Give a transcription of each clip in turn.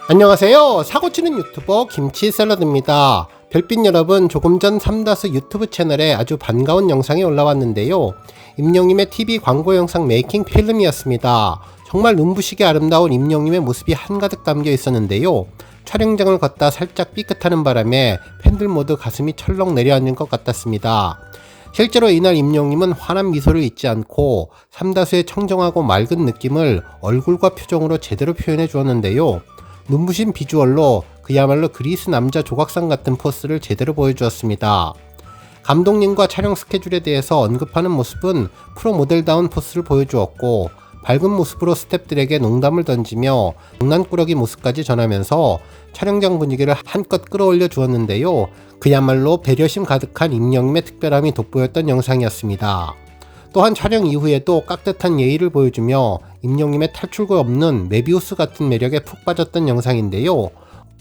안녕하세요. 사고치는 유튜버 김치샐러드입니다. 별빛 여러분, 조금 전 삼다수 유튜브 채널에 아주 반가운 영상이 올라왔는데요. 임영님의 TV 광고 영상 메이킹 필름이었습니다. 정말 눈부시게 아름다운 임영님의 모습이 한가득 담겨 있었는데요. 촬영장을 걷다 살짝 삐끗하는 바람에 팬들 모두 가슴이 철렁 내려앉는 것 같았습니다. 실제로 이날 임영님은 환한 미소를 잊지 않고 삼다수의 청정하고 맑은 느낌을 얼굴과 표정으로 제대로 표현해 주었는데요. 눈부신 비주얼로 그야말로 그리스 남자 조각상 같은 포스를 제대로 보여주었습니다. 감독님과 촬영 스케줄에 대해서 언급하는 모습은 프로 모델다운 포스를 보여주었고, 밝은 모습으로 스태프들에게 농담을 던지며 장난꾸러기 모습까지 전하면서 촬영장 분위기를 한껏 끌어올려 주었는데요. 그야말로 배려심 가득한 임영님의 특별함이 돋보였던 영상이었습니다. 또한 촬영 이후에도 깍듯한 예의를 보여주며 임영님의 탈출구 없는 메비우스 같은 매력에 푹 빠졌던 영상인데요.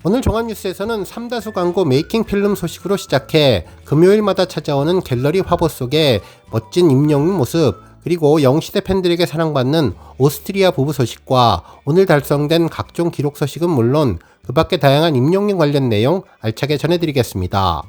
오늘 종합뉴스에서는 삼다수 광고 메이킹 필름 소식으로 시작해 금요일마다 찾아오는 갤러리 화보 속에 멋진 임영님 모습, 그리고 영시대 팬들에게 사랑받는 오스트리아 부부 소식과 오늘 달성된 각종 기록 소식은 물론 그 밖에 다양한 임영님 관련 내용 알차게 전해드리겠습니다.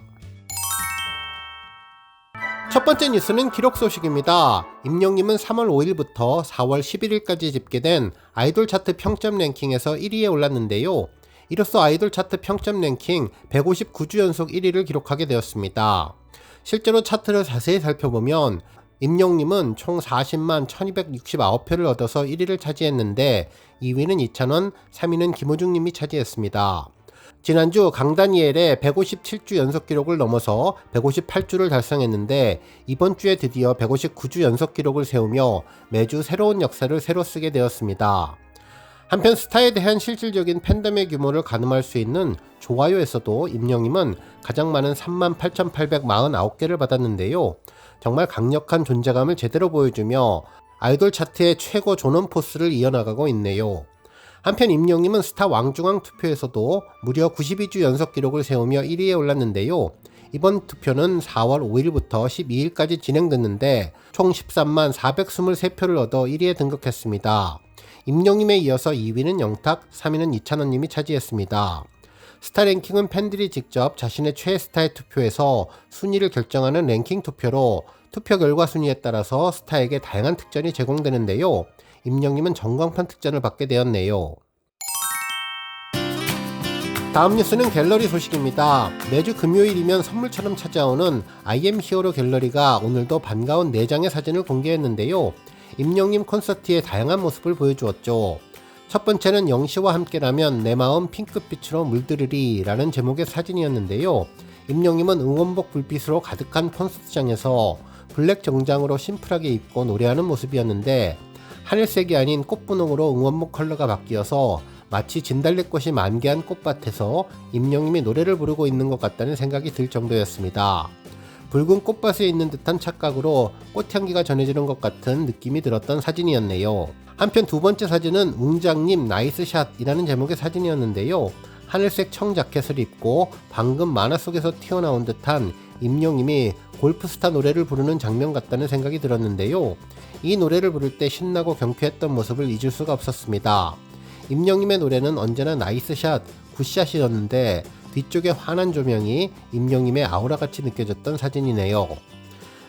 첫 번째 뉴스는 기록 소식입니다. 임영님은 3월 5일부터 4월 11일까지 집계된 아이돌 차트 평점 랭킹에서 1위에 올랐는데요. 이로써 아이돌 차트 평점 랭킹 159주 연속 1위를 기록하게 되었습니다. 실제로 차트를 자세히 살펴보면 임영님은 총 400만 1269표를 얻어서 1위를 차지했는데 2위는 이찬원, 3위는 김호중님이 차지했습니다. 지난주 강다니엘의 157주 연속 기록을 넘어서 158주를 달성했는데 이번 주에 드디어 159주 연속 기록을 세우며 매주 새로운 역사를 새로 쓰게 되었습니다. 한편 스타에 대한 실질적인 팬덤의 규모를 가늠할 수 있는 좋아요에서도 임영님은 가장 많은 38,849개를 받았는데요. 정말 강력한 존재감을 제대로 보여주며 아이돌 차트의 최고 존엄 포스를 이어나가고 있네요. 한편 임영님은 스타 왕중왕 투표에서도 무려 92주 연속 기록을 세우며 1위에 올랐는데요. 이번 투표는 4월 5일부터 12일까지 진행됐는데 총 13만 423표를 얻어 1위에 등극했습니다. 임영님에 이어서 2위는 영탁, 3위는 이찬원님이 차지했습니다. 스타 랭킹은 팬들이 직접 자신의 최애 스타의 투표에서 순위를 결정하는 랭킹 투표로 투표 결과 순위에 따라서 스타에게 다양한 특전이 제공되는데요. 임영님은 전광판 특전을 받게 되었네요. 다음 뉴스는 갤러리 소식입니다. 매주 금요일이면 선물처럼 찾아오는 IM 히어로 갤러리가 오늘도 반가운 4장의 사진을 공개했는데요. 임영님 콘서트의 다양한 모습을 보여주었죠. 첫 번째는 영시와 함께라면 내 마음 핑크빛으로 물들으리 라는 제목의 사진이었는데요. 임영님은 응원복 불빛으로 가득한 콘서트장에서 블랙 정장으로 심플하게 입고 노래하는 모습이었는데 하늘색이 아닌 꽃분홍으로 응원복 컬러가 바뀌어서 마치 진달래꽃이 만개한 꽃밭에서 임영님이 노래를 부르고 있는 것 같다는 생각이 들 정도였습니다. 붉은 꽃밭에 있는 듯한 착각으로 꽃향기가 전해지는 것 같은 느낌이 들었던 사진이었네요. 한편 두 번째 사진은 웅장님 나이스샷이라는 제목의 사진이었는데요. 하늘색 청 자켓을 입고 방금 만화 속에서 튀어나온 듯한 임영님이 골프스타 노래를 부르는 장면 같다는 생각이 들었는데요. 이 노래를 부를 때 신나고 경쾌했던 모습을 잊을 수가 없었습니다. 임영님의 노래는 언제나 나이스샷, 굿샷이었는데 뒤쪽에 환한 조명이 임영님의 아우라같이 느껴졌던 사진이네요.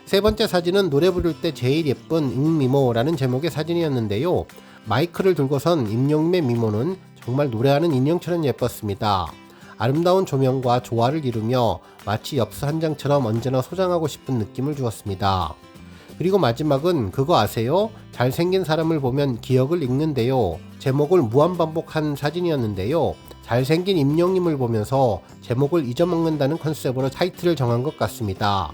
세 번째 사진은 노래 부를 때 제일 예쁜 응미모라는 제목의 사진이었는데요. 마이크를 들고선 임영님의 미모는 정말 노래하는 인형처럼 예뻤습니다. 아름다운 조명과 조화를 이루며 마치 엽서 한 장처럼 언제나 소장하고 싶은 느낌을 주었습니다. 그리고 마지막은 그거 아세요? 잘생긴 사람을 보면 기억을 읽는데요. 제목을 무한반복한 사진이었는데요. 잘생긴 임영님을 보면서 제목을 잊어먹는다는 컨셉으로 타이틀을 정한 것 같습니다.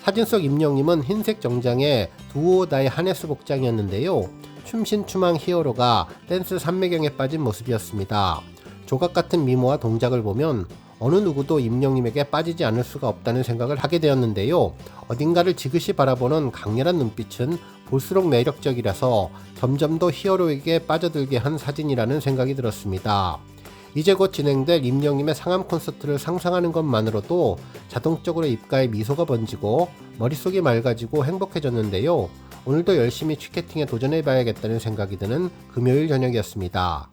사진 속 임영님은 흰색 정장에 두오다의 하네스 복장이었는데요. 춤신춤한 히어로가 댄스 산매경에 빠진 모습이었습니다. 조각 같은 미모와 동작을 보면 어느 누구도 임영님에게 빠지지 않을 수가 없다는 생각을 하게 되었는데요. 어딘가를 지그시 바라보는 강렬한 눈빛은 볼수록 매력적이라서 점점 더 히어로에게 빠져들게 한 사진이라는 생각이 들었습니다. 이제 곧 진행될 임영님의 상암 콘서트를 상상하는 것만으로도 자동적으로 입가에 미소가 번지고 머릿속이 맑아지고 행복해졌는데요. 오늘도 열심히 취캐팅에 도전해봐야겠다는 생각이 드는 금요일 저녁이었습니다.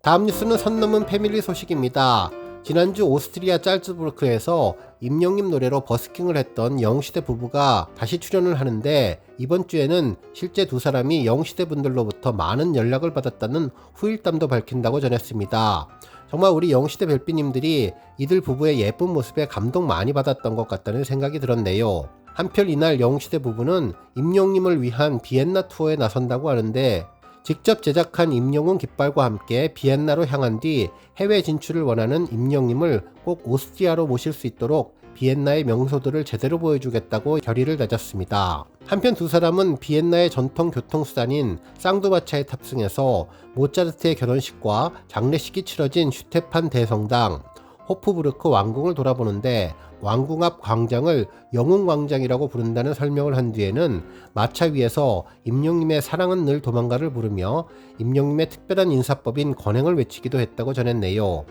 다음 뉴스는 선 넘은 패밀리 소식입니다. 지난주 오스트리아 짤츠부르크에서 임영님 노래로 버스킹을 했던 영웅시대 부부가 다시 출연을 하는데, 이번 주에는 실제 두 사람이 영웅시대 분들로부터 많은 연락을 받았다는 후일담도 밝힌다고 전했습니다. 정말 우리 영웅시대 별빛님들이 이들 부부의 예쁜 모습에 감동 많이 받았던 것 같다는 생각이 들었네요. 한편 이날 영웅시대 부부는 임영님을 위한 비엔나 투어에 나선다고 하는데, 직접 제작한 임영웅 깃발과 함께 비엔나로 향한 뒤 해외 진출을 원하는 임영님을 꼭 오스트리아로 모실 수 있도록 비엔나의 명소들을 제대로 보여주겠다고 결의를 다졌습니다. 한편 두 사람은 비엔나의 전통 교통수단인 쌍두마차에 탑승해서 모차르트의 결혼식과 장례식이 치러진 슈테판 대성당, 호프부르크 왕궁을 돌아보는데, 왕궁 앞 광장을 영웅광장이라고 부른다는 설명을 한 뒤에는 마차 위에서 임영님의 사랑은 늘 도망가를 부르며 임영님의 특별한 인사법인 건행을 외치기도 했다고 전했네요.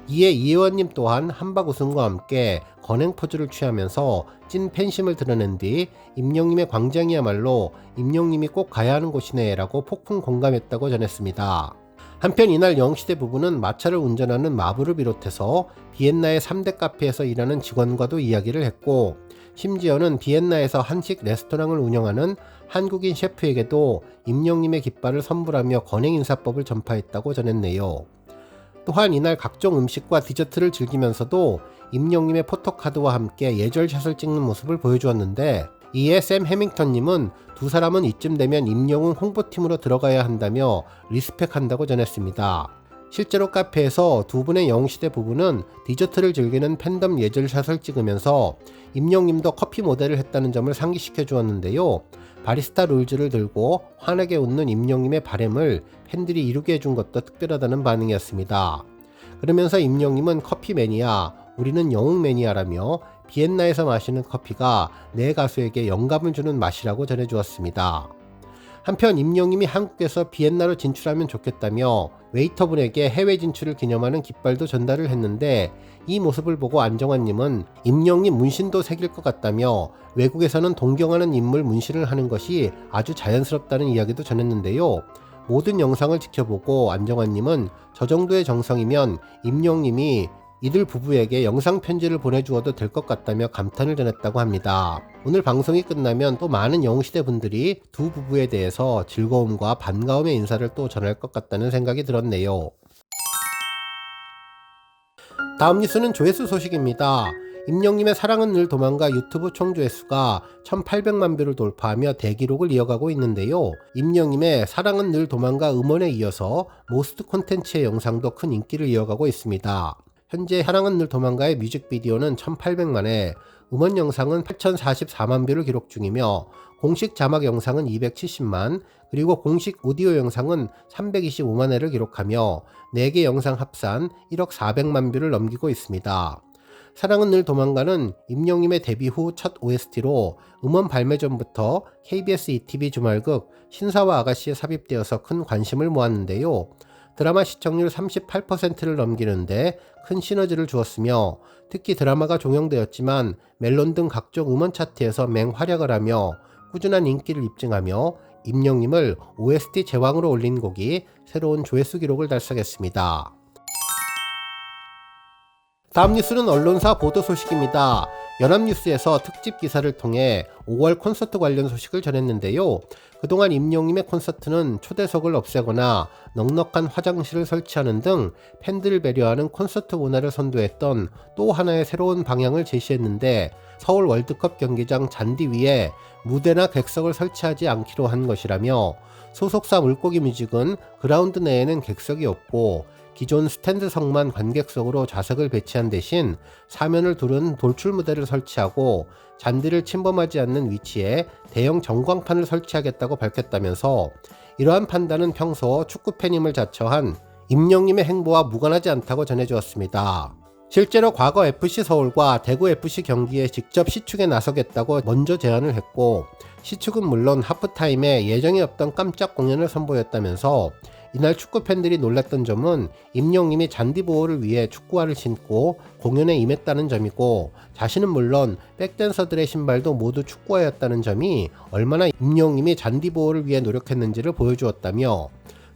이에 이 의원님 또한 한박 웃음과 함께 건행 포즈를 취하면서 찐 팬심을 드러낸 뒤 임영님의 광장이야말로 임영님이 꼭 가야 하는 곳이네 라고 폭풍 공감했다고 전했습니다. 한편 이날 영웅시대 부부는 마차를 운전하는 마부를 비롯해서 비엔나의 3대 카페에서 일하는 직원과도 이야기를 했고, 심지어는 비엔나에서 한식 레스토랑을 운영하는 한국인 셰프에게도 임영님의 깃발을 선물하며 건행 인사법을 전파했다고 전했네요. 또한 이날 각종 음식과 디저트를 즐기면서도 임영님의 포토카드와 함께 예절샷을 찍는 모습을 보여주었는데, 이에 샘 해밍턴님은 두 사람은 이쯤 되면 임영웅 홍보팀으로 들어가야 한다며 리스펙한다고 전했습니다. 실제로 카페에서 두 분의 영웅시대 부부는 디저트를 즐기는 팬덤 예절샷을 찍으면서 임영님도 커피 모델을 했다는 점을 상기시켜 주었는데요. 바리스타 룰즈를 들고 환하게 웃는 임영님의 바램을 팬들이 이루게 해준 것도 특별하다는 반응이었습니다. 그러면서 임영님은 커피 매니아, 우리는 영웅 매니아라며 비엔나에서 마시는 커피가 내 가수에게 영감을 주는 맛이라고 전해주었습니다. 한편 임영님이 한국에서 비엔나로 진출하면 좋겠다며 웨이터분에게 해외 진출을 기념하는 깃발도 전달을 했는데, 이 모습을 보고 안정환님은 임영님 문신도 새길 것 같다며 외국에서는 동경하는 인물 문신을 하는 것이 아주 자연스럽다는 이야기도 전했는데요. 모든 영상을 지켜보고 안정환님은 저 정도의 정성이면 임영님이 이들 부부에게 영상 편지를 보내주어도 될 것 같다며 감탄을 전했다고 합니다. 오늘 방송이 끝나면 또 많은 영웅시대 분들이 두 부부에 대해서 즐거움과 반가움의 인사를 또 전할 것 같다는 생각이 들었네요. 다음 뉴스는 조회수 소식입니다. 임영님의 사랑은 늘 도망가 유튜브 총 조회수가 1800만 뷰를 돌파하며 대기록을 이어가고 있는데요. 임영님의 사랑은 늘 도망가 음원에 이어서 모스트 콘텐츠의 영상도 큰 인기를 이어가고 있습니다. 현재 사랑은 늘 도망가의 뮤직비디오는 1800만회, 음원 영상은 8044만 뷰를 기록 중이며 공식 자막 영상은 270만, 그리고 공식 오디오 영상은 325만회를 기록하며 4개 영상 합산 1억 400만 뷰를 넘기고 있습니다. 사랑은 늘 도망가는 임영님의 데뷔 후 첫 OST로 음원 발매 전부터 KBS ETV 주말극 신사와 아가씨에 삽입되어서 큰 관심을 모았는데요. 드라마 시청률 38%를 넘기는데 큰 시너지를 주었으며, 특히 드라마가 종영되었지만 멜론 등 각종 음원 차트에서 맹활약을 하며 꾸준한 인기를 입증하며 임영님을 OST 제왕으로 올린 곡이 새로운 조회수 기록을 달성했습니다. 다음 뉴스는 언론사 보도 소식입니다. 연합뉴스에서 특집 기사를 통해 5월 콘서트 관련 소식을 전했는데요. 그동안 임영님의 콘서트는 초대석을 없애거나 넉넉한 화장실을 설치하는 등 팬들을 배려하는 콘서트 문화를 선도했던 또 하나의 새로운 방향을 제시했는데, 서울 월드컵 경기장 잔디 위에 무대나 객석을 설치하지 않기로 한 것이라며, 소속사 물고기 뮤직은 그라운드 내에는 객석이 없고 기존 스탠드석만 관객석으로 좌석을 배치한 대신 사면을 두른 돌출 무대를 설치하고 잔디를 침범하지 않는 위치에 대형 전광판을 설치하겠다고 밝혔다면서, 이러한 판단은 평소 축구팬임을 자처한 임영님의 행보와 무관하지 않다고 전해주었습니다. 실제로 과거 FC서울과 대구FC 경기에 직접 시축에 나서겠다고 먼저 제안을 했고, 시축은 물론 하프타임에 예정이 없던 깜짝 공연을 선보였다면서, 이날 축구팬들이 놀랐던 점은 임영님이 잔디 보호를 위해 축구화를 신고 공연에 임했다는 점이고, 자신은 물론 백댄서들의 신발도 모두 축구화였다는 점이 얼마나 임영님이 잔디 보호를 위해 노력했는지를 보여주었다며,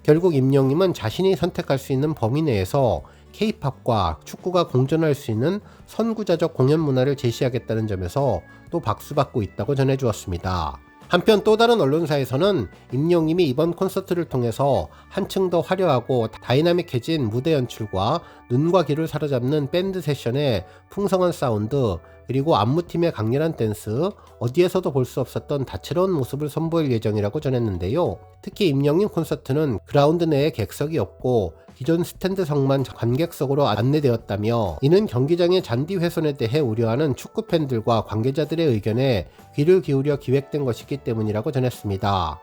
결국 임영님은 자신이 선택할 수 있는 범위 내에서 K-팝과 축구가 공존할 수 있는 선구자적 공연 문화를 제시하겠다는 점에서 또 박수받고 있다고 전해주었습니다. 한편 또 다른 언론사에서는 임영님이 이번 콘서트를 통해서 한층 더 화려하고 다이나믹해진 무대 연출과 눈과 귀를 사로잡는 밴드 세션의 풍성한 사운드, 그리고 안무팀의 강렬한 댄스, 어디에서도 볼 수 없었던 다채로운 모습을 선보일 예정이라고 전했는데요. 특히 임영님 콘서트는 그라운드 내에 객석이 없고 기존 스탠드석만 관객석으로 안내되었다며, 이는 경기장의 잔디 훼손에 대해 우려하는 축구팬들과 관계자들의 의견에 귀를 기울여 기획된 것이기 때문이라고 전했습니다.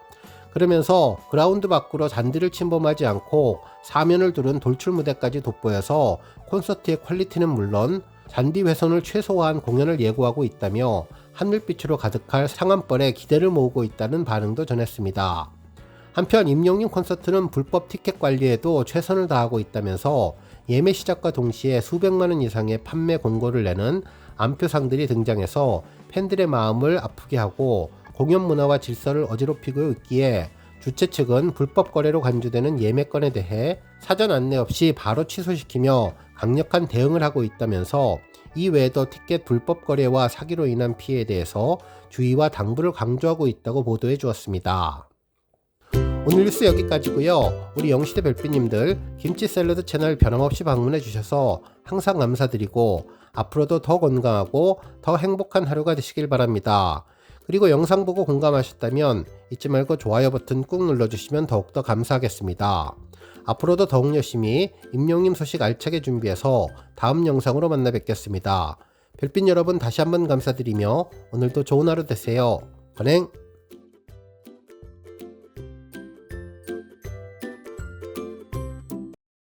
그러면서 그라운드 밖으로 잔디를 침범하지 않고 사면을 두른 돌출 무대까지 돋보여서 콘서트의 퀄리티는 물론 잔디 훼손을 최소화한 공연을 예고하고 있다며 하늘빛으로 가득할 상암벌에 기대를 모으고 있다는 반응도 전했습니다. 한편 임영님 콘서트는 불법 티켓 관리에도 최선을 다하고 있다면서 예매 시작과 동시에 수백만원 이상의 판매 공고를 내는 암표상들이 등장해서 팬들의 마음을 아프게 하고 공연 문화와 질서를 어지럽히고 있기에 주최 측은 불법 거래로 간주되는 예매건에 대해 사전 안내 없이 바로 취소시키며 강력한 대응을 하고 있다면서, 이 외에도 티켓 불법 거래와 사기로 인한 피해에 대해서 주의와 당부를 강조하고 있다고 보도해 주었습니다. 오늘 뉴스 여기까지고요. 우리 영시대 별빛님들 김치 샐러드 채널 변함없이 방문해 주셔서 항상 감사드리고 앞으로도 더 건강하고 더 행복한 하루가 되시길 바랍니다. 그리고 영상 보고 공감하셨다면 잊지 말고 좋아요 버튼 꾹 눌러주시면 더욱더 감사하겠습니다. 앞으로도 더욱 열심히 임영님 소식 알차게 준비해서 다음 영상으로 만나 뵙겠습니다. 별빛 여러분 다시 한번 감사드리며 오늘도 좋은 하루 되세요. 건행!